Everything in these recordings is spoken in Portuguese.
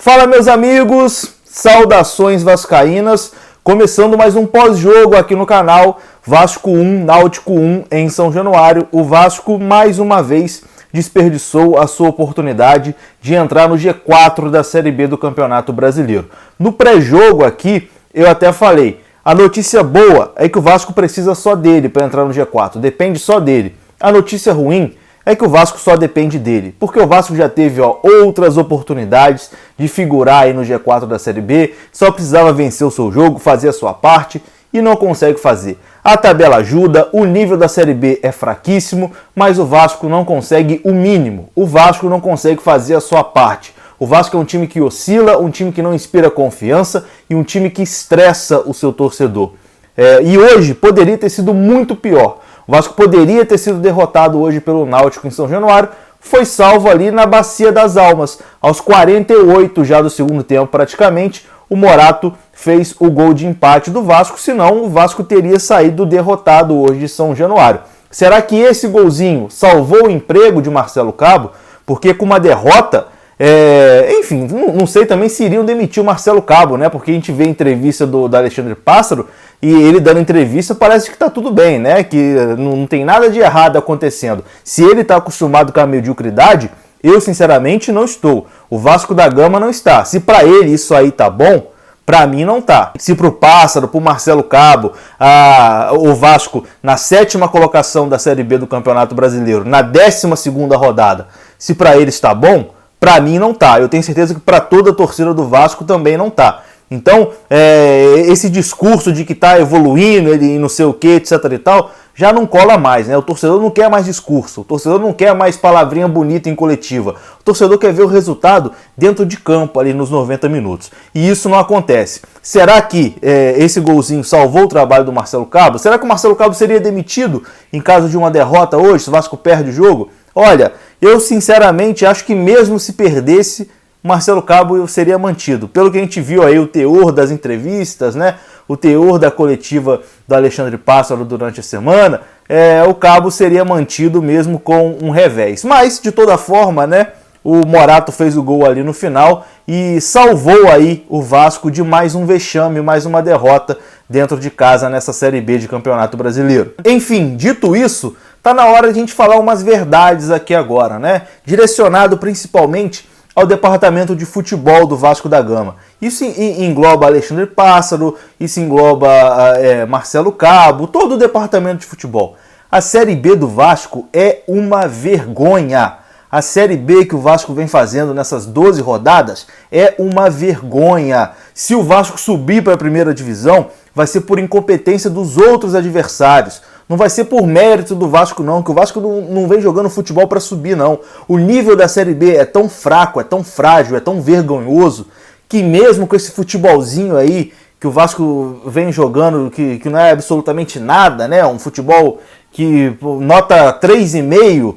Fala, meus amigos, saudações vascaínas, começando mais um pós-jogo aqui no canal. Vasco 1, Náutico 1 em São Januário. O Vasco mais uma vez desperdiçou a sua oportunidade de entrar no G4 da Série B do Campeonato Brasileiro. No pré-jogo aqui, eu até falei, a notícia boa é que o Vasco precisa só dele para entrar no G4, depende só dele. A notícia ruim é que o Vasco só depende dele, porque o Vasco já teve outras oportunidades de figurar aí no G4 da Série B, só precisava vencer o seu jogo, fazer a sua parte e não consegue fazer. A tabela ajuda, o nível da Série B é fraquíssimo, mas o Vasco não consegue o mínimo, o Vasco não consegue fazer a sua parte. O Vasco é um time que oscila, um time que não inspira confiança e um time que estressa o seu torcedor. E hoje poderia ter sido muito pior. O Vasco poderia ter sido derrotado hoje pelo Náutico em São Januário, foi salvo ali na Bacia das Almas. Aos 48 já do segundo tempo praticamente, o Morato fez o gol de empate do Vasco, senão o Vasco teria saído derrotado hoje de São Januário. Será que esse golzinho salvou o emprego de Marcelo Cabo? Porque com uma derrota, enfim, não sei também se iriam demitir o Marcelo Cabo, né? Porque a gente vê a entrevista do Alexandre Pássaro e ele dando entrevista parece que tá tudo bem, né? Que não tem nada de errado acontecendo. Se ele tá acostumado com a mediocridade, eu sinceramente não estou. O Vasco da Gama não está. Se para ele isso aí tá bom, para mim não tá. Se pro Pássaro, pro Marcelo Cabo, o Vasco na 7ª colocação da Série B do Campeonato Brasileiro, na 12ª rodada, se para eles tá bom, para mim não tá. Eu tenho certeza que para toda a torcida do Vasco também não tá. Então, esse discurso de que tá evoluindo, ele não sei o que, etc e tal, já não cola mais, né? O torcedor não quer mais discurso, o torcedor não quer mais palavrinha bonita em coletiva. O torcedor quer ver o resultado dentro de campo, ali nos 90 minutos. E isso não acontece. Será que esse golzinho salvou o trabalho do Marcelo Cabo? Será que o Marcelo Cabo seria demitido em caso de uma derrota hoje, se o Vasco perde o jogo? Olha, eu sinceramente acho que mesmo se perdesse, Marcelo Cabo seria mantido. Pelo que a gente viu aí, o teor das entrevistas, né? O teor da coletiva do Alexandre Pássaro durante a semana, o Cabo seria mantido mesmo com um revés. Mas, de toda forma, né? O Morato fez o gol ali no final e salvou aí o Vasco de mais um vexame, mais uma derrota dentro de casa nessa Série B de Campeonato Brasileiro. Enfim, dito isso, tá na hora de a gente falar umas verdades aqui agora, né? Direcionado principalmente ao departamento de futebol do Vasco da Gama. Isso engloba Alexandre Pássaro, isso engloba Marcelo Cabo, todo o departamento de futebol. A Série B do Vasco é uma vergonha. A Série B que o Vasco vem fazendo nessas 12 rodadas é uma vergonha. Se o Vasco subir para a primeira divisão, vai ser por incompetência dos outros adversários. Não vai ser por mérito do Vasco não, que o Vasco não vem jogando futebol para subir não. O nível da Série B é tão fraco, é tão frágil, é tão vergonhoso, que mesmo com esse futebolzinho aí que o Vasco vem jogando, que não é absolutamente nada, né? Um futebol que nota 3,5,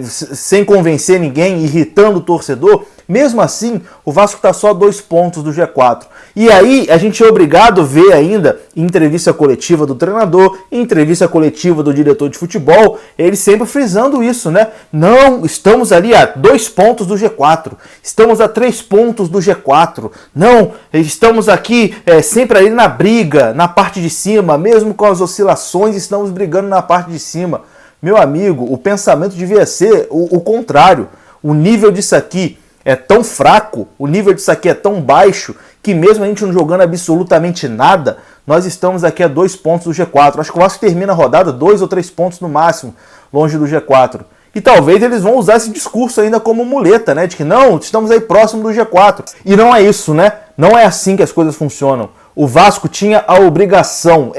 sem convencer ninguém, irritando o torcedor, mesmo assim o Vasco está só a 2 pontos do G4. E aí a gente é obrigado a ver ainda em entrevista coletiva do treinador, em entrevista coletiva do diretor de futebol, ele sempre frisando isso, né? Não, estamos ali a 2 pontos do G4, estamos a 3 pontos do G4, não, estamos aqui sempre ali na briga, na parte de cima, mesmo com as oscilações, estamos brigando na parte de cima. Meu amigo, o pensamento devia ser o contrário. O nível disso aqui é tão fraco, o nível disso aqui é tão baixo, que mesmo a gente não jogando absolutamente nada, nós estamos aqui a 2 pontos do G4. Acho que o Vasco termina a rodada 2 ou 3 pontos no máximo, longe do G4. E talvez eles vão usar esse discurso ainda como muleta, né? De que não, estamos aí próximo do G4. E não é isso, né? Não é assim que as coisas funcionam. O Vasco tinha a obrigação,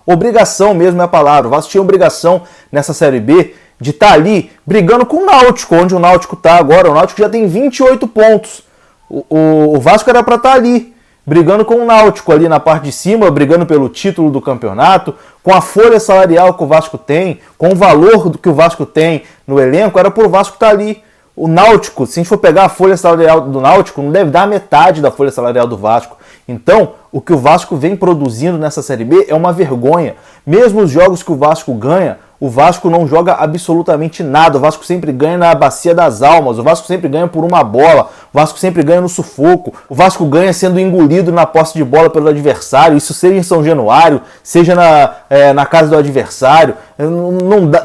obrigação mesmo é a palavra, o Vasco tinha obrigação nessa Série B de estar ali brigando com o Náutico, onde o Náutico está agora. O Náutico já tem 28 pontos. O Vasco era para estar ali, brigando com o Náutico ali na parte de cima, brigando pelo título do campeonato, com a folha salarial que o Vasco tem, com o valor que o Vasco tem no elenco, era para o Vasco estar ali. O Náutico, se a gente for pegar a folha salarial do Náutico, não deve dar metade da folha salarial do Vasco. Então, o que o Vasco vem produzindo nessa Série B é uma vergonha. Mesmo os jogos que o Vasco ganha, o Vasco não joga absolutamente nada. O Vasco sempre ganha na Bacia das Almas, o Vasco sempre ganha por uma bola, O Vasco sempre ganha no sufoco. O Vasco ganha sendo engolido na posse de bola pelo adversário. Isso seja em São Januário, seja na casa do adversário.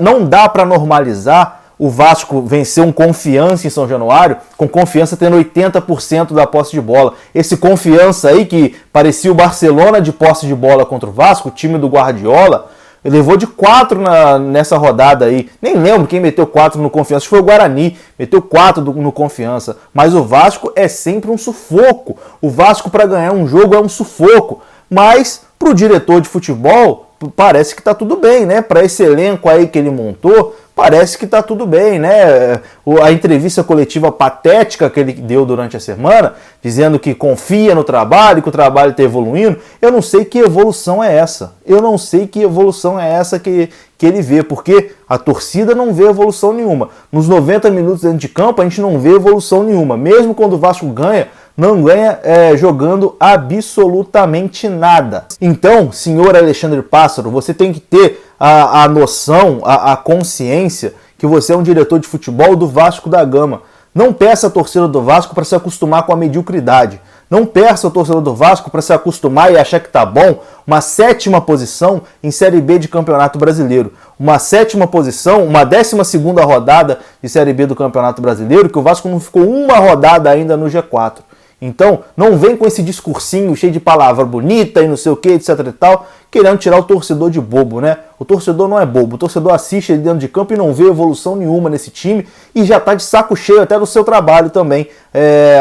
Não dá para normalizar o Vasco vencer um Confiança em São Januário, com Confiança tendo 80% da posse de bola. Esse Confiança aí, que parecia o Barcelona de posse de bola contra o Vasco, o time do Guardiola, levou de 4 nessa rodada aí. Nem lembro quem meteu 4 no Confiança, acho que foi o Guarani, meteu 4 no Confiança. Mas o Vasco é sempre um sufoco. O Vasco, para ganhar um jogo, é um sufoco. Mas, para o diretor de futebol, parece que está tudo bem, né? Para esse elenco aí que ele montou, parece que está tudo bem, né? A entrevista coletiva patética que ele deu durante a semana, dizendo que confia no trabalho, que o trabalho está evoluindo, eu não sei que evolução é essa. Eu não sei que evolução é essa que ele vê, porque a torcida não vê evolução nenhuma. Nos 90 minutos dentro de campo, a gente não vê evolução nenhuma. Mesmo quando o Vasco ganha, não ganha jogando absolutamente nada. Então, senhor Alexandre Pássaro, você tem que ter a noção, a consciência que você é um diretor de futebol do Vasco da Gama. Não peça a torcida do Vasco para se acostumar com a mediocridade. Não peça a torcida do Vasco para se acostumar e achar que tá bom uma 7ª posição em Série B de Campeonato Brasileiro. Uma 7ª posição, uma 12ª rodada de Série B do Campeonato Brasileiro, que o Vasco não ficou uma rodada ainda no G4. Então, não vem com esse discursinho cheio de palavra bonita e não sei o que, etc e tal, querendo tirar o torcedor de bobo, né? O torcedor não é bobo, o torcedor assiste ali dentro de campo e não vê evolução nenhuma nesse time e já tá de saco cheio até do seu trabalho também,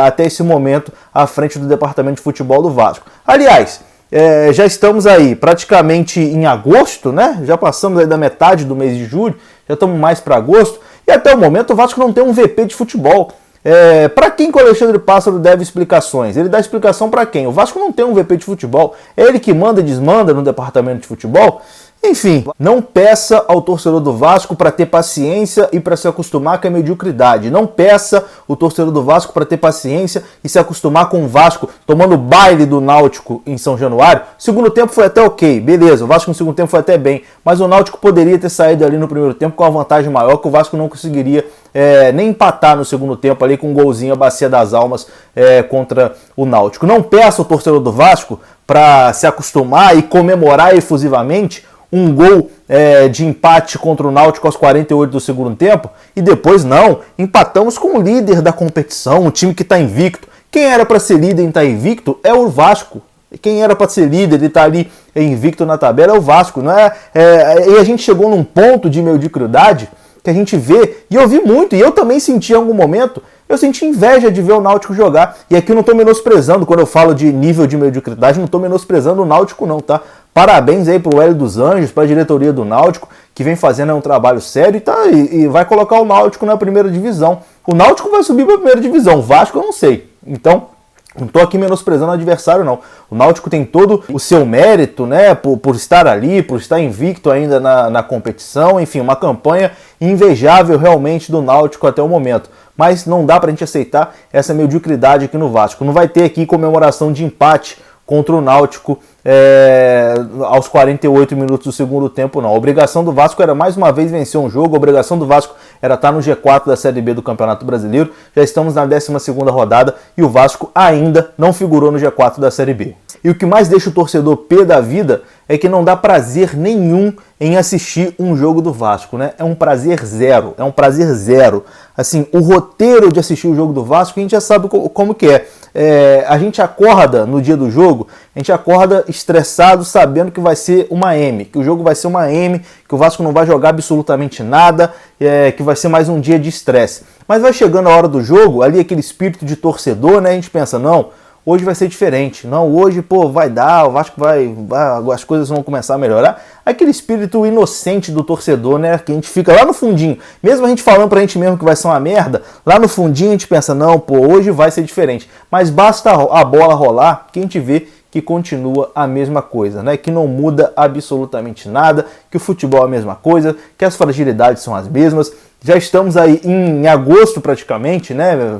até esse momento, à frente do departamento de futebol do Vasco. Aliás, já estamos aí praticamente em agosto, né? Já passamos aí da metade do mês de julho, já estamos mais para agosto e até o momento o Vasco não tem um VP de futebol. Para quem que o Alexandre Pássaro deve explicações? Ele dá explicação para quem? O Vasco não tem um VP de futebol. É ele que manda e desmanda no departamento de futebol? Enfim, não peça ao torcedor do Vasco para ter paciência e para se acostumar com a mediocridade. Não peça o torcedor do Vasco para ter paciência e se acostumar com o Vasco tomando baile do Náutico em São Januário. Segundo tempo foi até ok, beleza, o Vasco no segundo tempo foi até bem, mas o Náutico poderia ter saído ali no primeiro tempo com uma vantagem maior que o Vasco não conseguiria nem empatar no segundo tempo ali com um golzinho a Bacia das Almas contra o Náutico. Não peça ao torcedor do Vasco para se acostumar e comemorar efusivamente um gol de empate contra o Náutico aos 48 do segundo tempo e depois não, empatamos com o líder da competição, um time que está invicto. Quem era para ser líder e estar invicto é o Vasco. Quem era para ser líder e estar ali invicto na tabela é o Vasco. Não é? E a gente chegou num ponto de mediocridade que a gente vê, e eu vi muito, e eu também senti em algum momento, eu senti inveja de ver o Náutico jogar. E aqui eu não estou menosprezando, quando eu falo de nível de mediocridade, não estou menosprezando o Náutico não, tá? Parabéns aí pro Hélio dos Anjos, para a diretoria do Náutico, que vem fazendo um trabalho sério e vai colocar o Náutico na primeira divisão. O Náutico vai subir para a primeira divisão, o Vasco eu não sei. Então, não estou aqui menosprezando o adversário, não. O Náutico tem todo o seu mérito, né, por estar ali, por estar invicto ainda na competição. Enfim, uma campanha invejável realmente do Náutico até o momento. Mas não dá para a gente aceitar essa mediocridade aqui no Vasco. Não vai ter aqui comemoração de empate contra o Náutico aos 48 minutos do segundo tempo, não. A obrigação do Vasco era mais uma vez vencer um jogo, a obrigação do Vasco era estar no G4 da Série B do Campeonato Brasileiro. Já estamos na 12ª rodada e o Vasco ainda não figurou no G4 da Série B. E o que mais deixa o torcedor pé da vida é que não dá prazer nenhum em assistir um jogo do Vasco, né? É um prazer zero, Assim, o roteiro de assistir o jogo do Vasco, a gente já sabe como que é. A gente acorda no dia do jogo, a gente acorda estressado sabendo que vai ser uma M, que o jogo vai ser uma M, que o Vasco não vai jogar absolutamente nada, que vai ser mais um dia de estresse. Mas vai chegando a hora do jogo, ali aquele espírito de torcedor, né? A gente pensa, não, hoje vai ser diferente. Não, hoje, vai dar, o Vasco as coisas vão começar a melhorar. Aquele espírito inocente do torcedor, né? Que a gente fica lá no fundinho. Mesmo a gente falando pra gente mesmo que vai ser uma merda, lá no fundinho a gente pensa, não, hoje vai ser diferente. Mas basta a bola rolar que a gente vê que continua a mesma coisa, né? Que não muda absolutamente nada, que o futebol é a mesma coisa, que as fragilidades são as mesmas. Já estamos aí em agosto praticamente, né?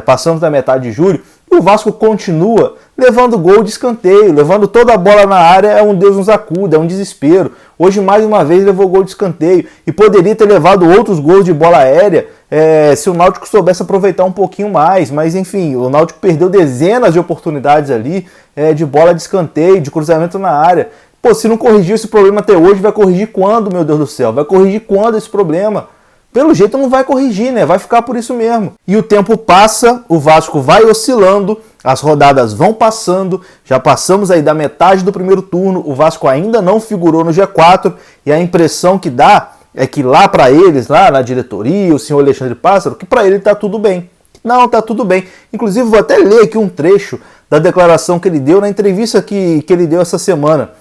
Passando da metade de julho, e o Vasco continua levando gol de escanteio, levando toda a bola na área, é um Deus nos acuda, é um desespero. Hoje, mais uma vez, levou gol de escanteio e poderia ter levado outros gols de bola aérea se o Náutico soubesse aproveitar um pouquinho mais, mas enfim, o Náutico perdeu dezenas de oportunidades ali, de bola de escanteio, de cruzamento na área. Pô, se não corrigiu esse problema até hoje, vai corrigir quando, meu Deus do céu? Vai corrigir quando esse problema? Pelo jeito não vai corrigir, né? Vai ficar por isso mesmo. E o tempo passa, o Vasco vai oscilando, as rodadas vão passando, já passamos aí da metade do primeiro turno, o Vasco ainda não figurou no G4, e a impressão que dá é que lá para eles, lá na diretoria, o senhor Alexandre Pássaro, que para ele tá tudo bem. Não, tá tudo bem. Inclusive vou até ler aqui um trecho da declaração que ele deu na entrevista que ele deu essa semana.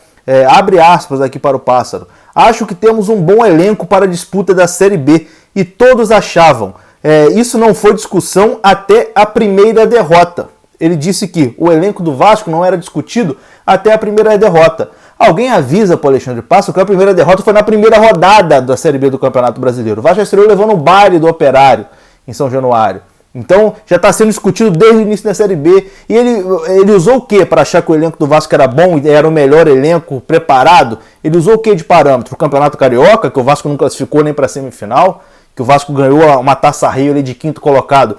Abre aspas aqui para o Pássaro. Acho que temos um bom elenco para a disputa da Série B e todos achavam. Isso não foi discussão até a primeira derrota. Ele disse que o elenco do Vasco não era discutido até a primeira derrota. Alguém avisa para o Alexandre Pássaro que a primeira derrota foi na primeira rodada da Série B do Campeonato Brasileiro. O Vasco estreou levando o baile do Operário em São Januário. Então já está sendo discutido desde o início da Série B. E ele usou o que para achar que o elenco do Vasco era bom e era o melhor elenco preparado? Ele usou o que de parâmetro? O Campeonato Carioca, que o Vasco não classificou nem para a semifinal, que o Vasco ganhou uma taça-rio ali de quinto colocado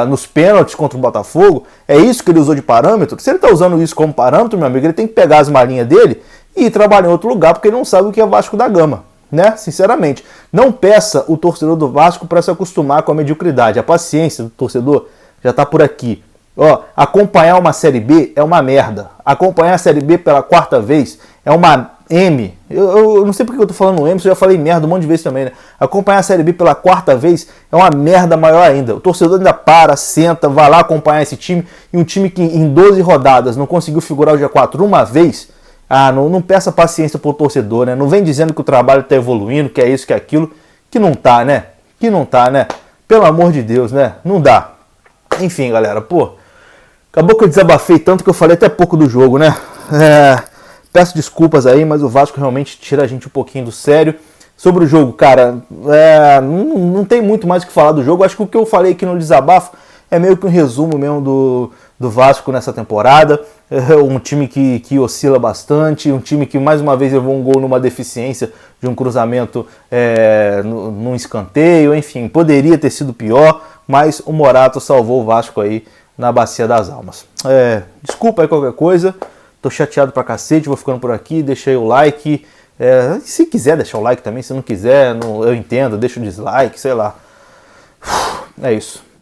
nos pênaltis contra o Botafogo. É isso que ele usou de parâmetro? Se ele está usando isso como parâmetro, meu amigo, ele tem que pegar as malinhas dele e ir trabalhar em outro lugar, porque ele não sabe o que é Vasco da Gama, né? Sinceramente, não peça o torcedor do Vasco para se acostumar com a mediocridade. A paciência do torcedor já está por aqui. Acompanhar uma Série B é uma merda. Acompanhar a Série B pela quarta vez é uma M. Eu não sei porque eu tô falando M, eu já falei merda um monte de vezes também, né? Acompanhar a Série B pela quarta vez é uma merda maior ainda. O torcedor ainda senta, vai lá acompanhar esse time, e um time que em 12 rodadas não conseguiu figurar o G4 uma vez, não peça paciência pro torcedor, né? Não vem dizendo que o trabalho tá evoluindo, que é isso, que é aquilo, que não tá, né? Pelo amor de Deus, né? Não dá. Enfim, galera, acabou que eu desabafei tanto que eu falei até pouco do jogo, né? Peço desculpas aí, mas o Vasco realmente tira a gente um pouquinho do sério. Sobre o jogo, cara, não tem muito mais o que falar do jogo. Acho que o que eu falei aqui no desabafo é meio que um resumo mesmo do Vasco nessa temporada. Um time que oscila bastante, um time que mais uma vez levou um gol numa deficiência de um cruzamento num escanteio. Enfim, poderia ter sido pior, mas o Morato salvou o Vasco aí na Bacia das Almas. Desculpa aí qualquer coisa. Tô chateado pra cacete, vou ficando por aqui, deixa aí o like. Se quiser deixar o like também, se não quiser, eu entendo, deixa o dislike, sei lá. É isso.